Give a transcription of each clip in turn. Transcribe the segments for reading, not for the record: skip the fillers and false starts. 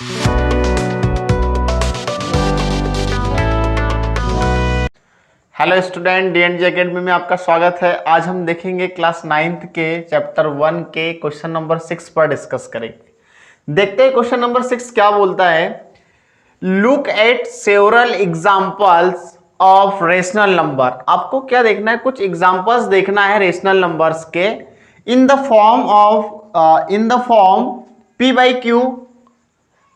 Hello student, DNG academy में आपका स्वागत है। आज हम देखेंगे क्लास 9th के चैप्टर 1 के क्वेश्चन नंबर 6 पर डिस्कस करेंगे। देखते हैं क्वेश्चन नंबर 6 क्या बोलता है। Look at several examples of rational number. आपको क्या देखना है, कुछ एग्जांपल्स देखना है रेशनल नंबर्स के in the form p by Q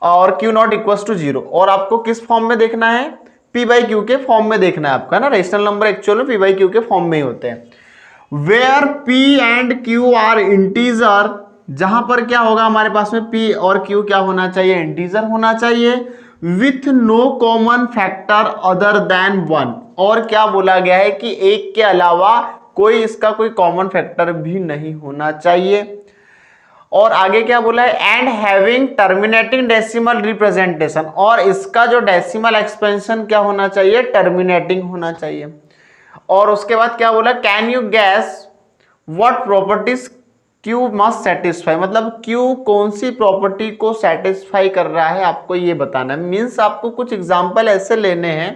और q नॉट इक्वल्स टू 0। और आपको किस फॉर्म में देखना है, p बाई क्यू के फॉर्म में देखना है आपका ना। Rational number actually p by Q के फॉर्म में ही होते हैं। Where p and q are integer, जहां पर क्या होगा हमारे पास में p और q क्या होना चाहिए, इंटीजर होना चाहिए। With no common factor other than 1, और क्या बोला गया है कि एक के अलावा कोई इसका कोई कॉमन फैक्टर भी नहीं होना चाहिए। और आगे क्या बोला है, and having terminating decimal representation, और इसका जो डेसिमल एक्सपेंशन क्या होना चाहिए, टर्मिनेटिंग होना चाहिए। और उसके बाद क्या बोला, can you gas what properties Q must satisfy, मतलब क्यू कौन सी प्रॉपर्टी को सेटिस्फाई कर रहा है आपको ये बताना है। मीन्स आपको कुछ एग्जाम्पल ऐसे लेने हैं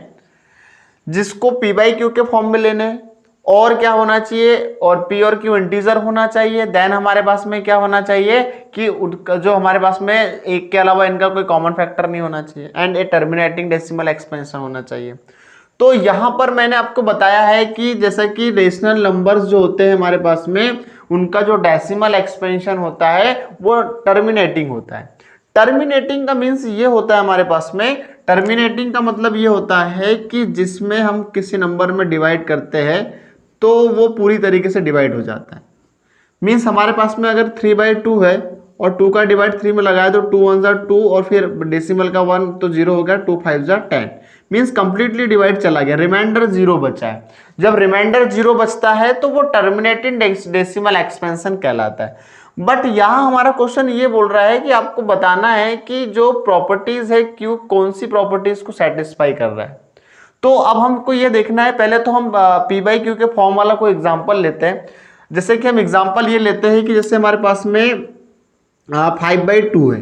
जिसको p बाई क्यू के फॉर्म में लेने हैं, और क्या होना चाहिए, और p और q इंटीजर होना चाहिए। देन हमारे पास में क्या होना चाहिए कि जो हमारे पास में एक के अलावा इनका कोई कॉमन फैक्टर नहीं होना चाहिए, and A terminating decimal expansion होना चाहिए। तो यहां पर मैंने आपको बताया है कि जैसे कि रेशनल नंबर्स जो होते हैं हमारे पास में, उनका जो डेसिमल एक्सपेंशन होता है वो टर्मिनेटिंग होता है। टर्मिनेटिंग का मीन्स ये होता है हमारे पास में, टर्मिनेटिंग का मतलब ये होता है कि जिसमें हम किसी नंबर में डिवाइड करते हैं तो वो पूरी तरीके से डिवाइड हो जाता है। मीन्स हमारे पास में अगर 3/2 है और 2 का डिवाइड 3 में लगाए तो 2 1 2 और फिर डेसिमल का 1 तो 0 हो गया, 2 5 10। मीन्स कंप्लीटली डिवाइड चला गया, रिमाइंडर 0 बचा है। जब रिमाइंडर 0 बचता है तो वो टर्मिनेटिंग डेसिमल एक्सपेंशन कहलाता है। बट यहाँ हमारा क्वेश्चन ये बोल रहा है कि आपको बताना है कि जो प्रॉपर्टीज है क्यू कौन सी प्रॉपर्टीज को सेटिस्फाई कर रहा है। तो अब हमको ये देखना है, पहले तो हम p बाई क्यू के फॉर्म वाला कोई एग्जांपल लेते हैं। जैसे कि हम एग्जांपल ये लेते हैं कि जैसे हमारे पास में 5/2 है।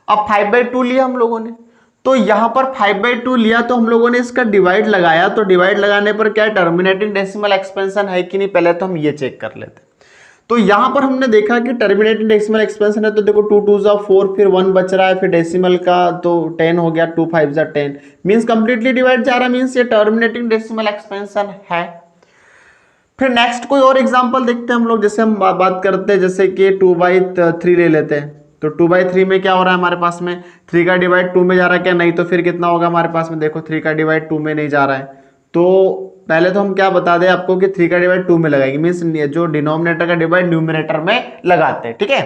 अब 5/2 लिया हम लोगों ने, तो यहाँ पर 5/2 लिया तो हम लोगों ने इसका डिवाइड लगाया, तो डिवाइड लगाने पर क्या टर्मिनेटिंग डेसिमल एक्सपेंशन है कि नहीं, पहले तो हम ये चेक कर लेते हैं। तो यहां पर हमने देखा कि टर्मिनेटिंग डेसिमल एक्सपेंशन है, तो देखो 2 2 4, फिर 1 बच रहा है, फिर डेसिमल का तो 10 हो गया, 2 5 10, मींस कंप्लीटली डिवाइड जा रहा है, मींस ये टर्मिनेटिंग डेसिमल एक्सपेंशन है। फिर नेक्स्ट कोई और एग्जांपल देखते हैं हम लोग। जैसे हम बात करते हैं जैसे कि 2/3 ले लेते हैं, तो 2/3 में क्या हो रहा है हमारे पास में, 3 का डिवाइड 2 में जा रहा है क्या, नहीं, तो फिर कितना होगा हमारे पास में, देखो 3 का डिवाइड 2 में नहीं जा रहा है। तो पहले तो हम क्या बता दें आपको कि 3 का डिवाइड 2 में लगाएंगे, मीन्स जो डिनोमिनेटर का डिवाइड न्यूमरेटर में लगाते हैं, ठीक है।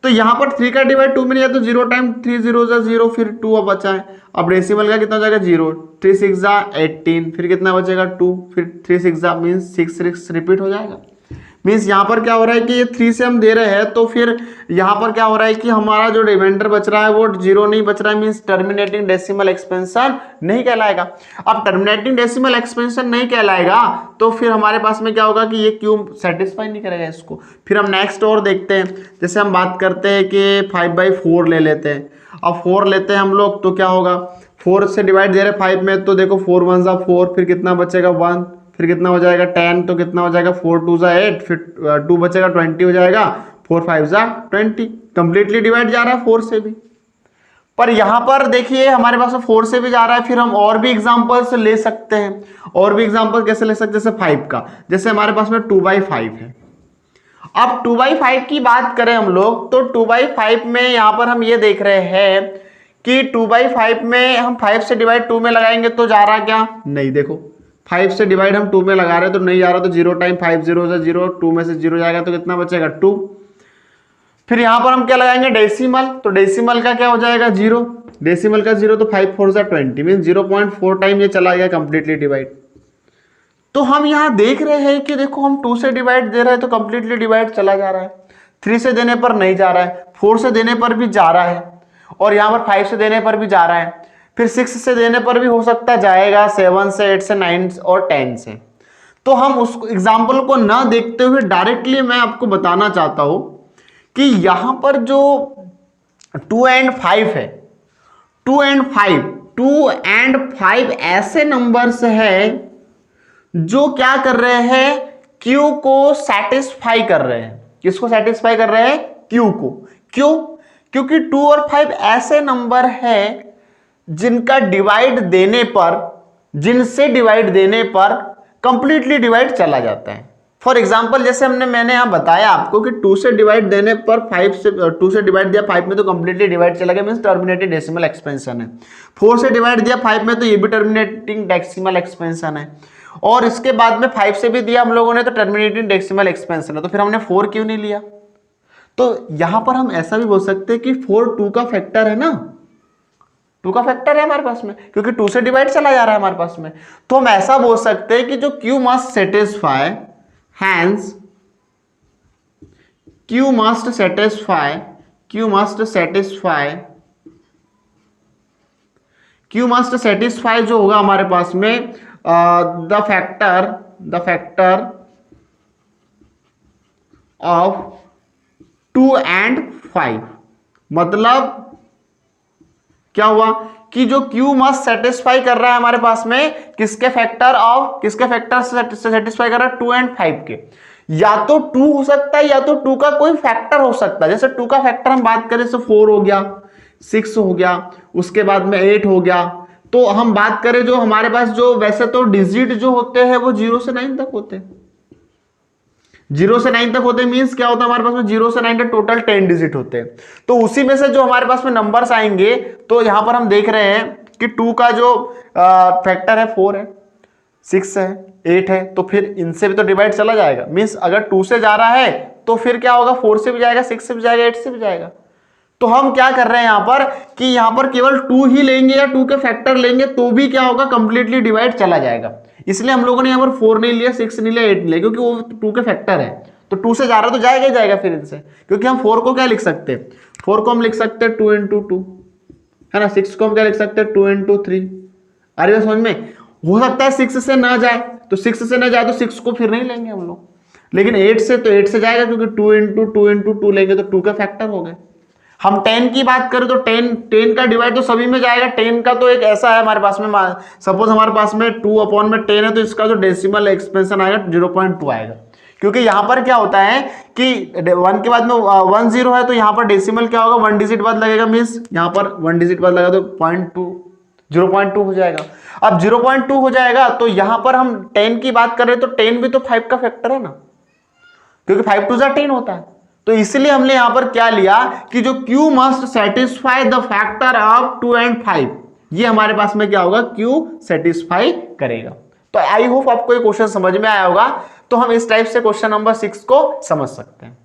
तो यहाँ पर 3 का डिवाइड 2 में नहीं है तो 0 टाइम 3 0 0, फिर 2 अब बचा है। अब डेसिमल का कितना हो जाएगा 0, 3 6 18, फिर कितना बचेगा 2, फिर 3 6 मीन्स 6 रिपीट हो जाएगा। मीन्स यहाँ पर क्या हो रहा है कि ये 3 से हम दे रहे हैं, तो फिर यहाँ पर क्या हो रहा है कि हमारा जो रिमाइंडर बच रहा है वो 0 नहीं बच रहा है, मीन्स टर्मिनेटिंग डेसिमल एक्सपेंशन नहीं कहलाएगा। अब टर्मिनेटिंग डेसिमल एक्सपेंशन नहीं कहलाएगा तो फिर हमारे पास में क्या होगा कि ये क्यों सेटिस्फाई नहीं करेगा इसको। फिर हम नेक्स्ट और देखते हैं, जैसे हम बात करते हैं कि 5/4 ले लेते हैं। अब 4 लेते हैं हम लोग, तो क्या होगा, 4 से डिवाइड दे रहे 5 में, तो देखो 4 1 4, फिर कितना बचेगा 1, फिर कितना हो जाएगा 10, तो कितना हो जाएगा 4 2 8, फिर 2 बचेगा 20 हो जाएगा, 4 5 20, कंप्लीटली डिवाइड जा रहा है 4 से भी। पर यहां पर देखिए हमारे पास 4 से भी जा रहा है। फिर हम और भी एग्जांपल्स ले सकते हैं, और भी एग्जांपल कैसे ले सकते हैं, जैसे 5 का, जैसे हमारे पास में 2/5 है। अब 2/5 की बात करें हम लोग, तो 2/5 में यहां पर हम ये देख रहे हैं कि 2/5 में हम 5 से डिवाइड 2 में लगाएंगे तो जा रहा क्या, नहीं, देखो 5 से डिवाइड हम 2 में लगा रहे हैं तो नहीं जा रहा, तो 0 टाइम 5 0 0, 2 में से 0 जाएगा तो कितना बचेगा 2। फिर यहां पर हम क्या लगाएंगे डेसिमल, तो डेसिमल का क्या हो जाएगा 0, डेसिमल का 0, तो 5 4 20, मीन 0.4 टाइम ये चला गया कंप्लीटली डिवाइड। तो हम यहां देख रहे हैं कि देखो हम 2 से डिवाइड दे रहे हैं तो कंप्लीटली डिवाइड चला जा रहा है, 3 से देने पर नहीं जा रहा है, 4 से देने पर भी जा रहा है, और यहां पर 5 से देने पर भी जा रहा है, फिर 6 से देने पर भी हो सकता है जाएगा, 7 से 8 से 9 और 10 से। तो हम उस एग्जाम्पल को ना देखते हुए डायरेक्टली मैं आपको बताना चाहता हूं कि यहां पर जो 2 और 5 है, 2 एंड 5, 2 एंड 5 ऐसे नंबर्स है जो क्या कर रहे हैं, Q को सेटिस्फाई कर रहे हैं। किसको सेटिस्फाई कर रहे हैं? Q को। क्यों? क्योंकि 2 और 5 ऐसे नंबर है जिनका डिवाइड देने पर, जिनसे डिवाइड देने पर कंप्लीटली डिवाइड चला जाता है। फॉर एग्जाम्पल जैसे मैंने यहां बताया आपको कि 2 से डिवाइड देने पर 5 से 2 से डिवाइड दिया 5 में तो कंप्लीटली डिवाइड चला गया, मींस टर्मिनेटिंग डेसिमल एक्सपेंशन है। 4 से डिवाइड दिया 5 में तो ये भी टर्मिनेटिंग डेसिमल एक्सपेंशन है। और इसके बाद में 5 से भी दिया हम लोगों ने तो टर्मिनेटिंग डेसिमल एक्सपेंशन है। तो फिर हमने 4 क्यों नहीं लिया? तो यहां पर हम ऐसा भी बोल सकते हैं कि 4 2 का फैक्टर है ना, 2 का फैक्टर है हमारे पास में, क्योंकि 2 से डिवाइड चला जा रहा है हमारे पास में। तो हम ऐसा बोल सकते हैं कि जो Q must satisfy, hence Q must satisfy, Q must satisfy, Q must satisfy जो होगा हमारे पास में द फैक्टर ऑफ 2 एंड 5। मतलब क्या हुआ कि जो Q मस्ट सेटिस्फाई कर रहा है हमारे पास में किसके फैक्टर से सेटिस्फाई कर रहा है, 2 एंड 5 के। या तो 2 हो सकता है या तो 2 का कोई फैक्टर हो सकता है। जैसे 2 का फैक्टर हम बात करें तो 4 हो गया, 6 हो गया, उसके बाद में 8 हो गया। तो हम बात करें जो हमारे पास जो वैसे तो डिजिट जो होते हैं वो 0 से 9 तक होते हैं, 0 से 9 तक होते हैं। मींस क्या होता है हमारे पास में 0 से 9 तक टोटल 10 डिजिट होते हैं। तो उसी में से जो हमारे पास में नंबर्स आएंगे, तो यहां पर हम देख रहे हैं कि 2 का जो फैक्टर है 4 है, 6 है, 8 है, तो फिर इनसे भी तो डिवाइड चला जाएगा। मींस अगर 2 से जा रहा है तो फिर क्या होगा, 4 से भी जाएगा, 6 से भी जाएगा, 8 से भी जाएगा। तो हम क्या कर रहे हैं यहां पर कि यहां पर केवल 2 ही लेंगे या 2 के फैक्टर लेंगे तो भी क्या होगा, कंप्लीटली डिवाइड चला जाएगा। इसलिए हम लोगों ने यहां पर 4 नहीं लिया, 6 नहीं लिया, 8 नहीं लिया, क्योंकि वो 2 के फैक्टर है। तो 2 से जा रहा है तो जाएगा ही जाएगा फिर इनसे, क्योंकि हम 4 को क्या लिख सकते हैं, 4 को हम लिख सकते हैं 2 इंटू 2, है ना। 6 को हम क्या लिख सकते हैं, 2 इंटू 3। अरे समझ में? हो सकता है 6 से ना जाए, तो 6 से ना जाए तो 6 को फिर नहीं लेंगे हम लोग, लेकिन 8 से तो 8 से जाएगा, क्योंकि 2 इंटू 2 लेंगे तो 2 के फैक्टर हो गए। हम 10 की बात करें तो 10 का डिवाइड तो सभी में जाएगा। 10 का तो एक ऐसा है हमारे पास में, सपोज हमारे पास में 2/10 है, तो इसका जो डेसिमल एक्सपेंशन आएगा 0.2 आएगा। क्योंकि यहां पर क्या होता है कि 1 के बाद में 1 0 है, तो यहां पर डेसिमल क्या होगा, 1 डिजिट बाद लगेगा, मींस यहां पर 1 डिजिट बाद लगा तो 0.2 हो जाएगा। अब 0.2 हो जाएगा तो यहां पर हम 10 की बात कर रहे हैं तो 10 भी तो 5 का फैक्टर है ना, क्योंकि 5 2 10 होता है। तो इसलिए हमने यहां पर क्या लिया कि जो Q must satisfy the factor of 2 and 5, ये हमारे पास में क्या होगा, Q सेटिस्फाई करेगा। तो आई होप आपको ये क्वेश्चन समझ में आया होगा। तो हम इस टाइप से क्वेश्चन नंबर 6 को समझ सकते हैं।